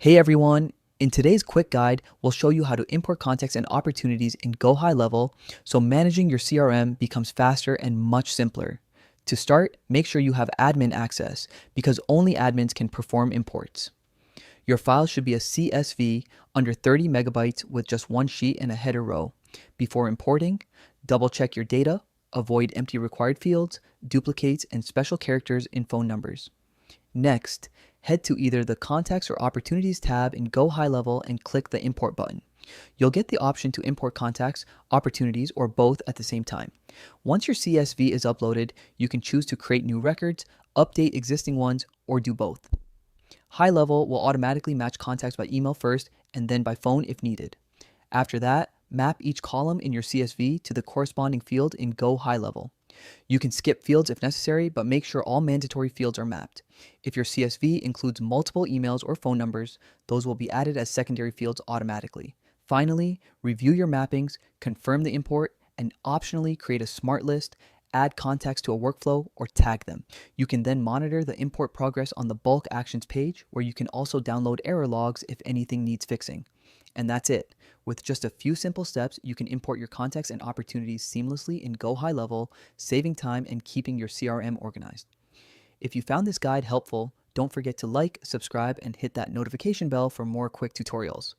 Hey everyone! In today's quick guide, we'll show you how to import contacts and opportunities in GoHighLevel so managing your CRM becomes faster and much simpler. To start, make sure you have admin access because only admins can perform imports. Your file should be a CSV under 30 megabytes with just one sheet and a header row. Before importing, double check your data, avoid empty required fields, duplicates, and special characters in phone numbers. Next, head to either the Contacts or Opportunities tab in GoHighLevel and click the Import button. You'll get the option to import contacts, opportunities, or both at the same time. Once your CSV is uploaded, you can choose to create new records, update existing ones, or do both. HighLevel will automatically match contacts by email first and then by phone if needed. After that, map each column in your CSV to the corresponding field in GoHighLevel. You can skip fields if necessary, but make sure all mandatory fields are mapped. If your CSV includes multiple emails or phone numbers, those will be added as secondary fields automatically. Finally, review your mappings, confirm the import, and optionally create a smart list, add contacts to a workflow, or tag them. You can then monitor the import progress on the bulk actions page, where you can also download error logs if anything needs fixing. And that's it. With just a few simple steps, you can import your contacts and opportunities seamlessly in GoHighLevel, saving time and keeping your CRM organized. If you found this guide helpful, don't forget to like, subscribe, and hit that notification bell for more quick tutorials.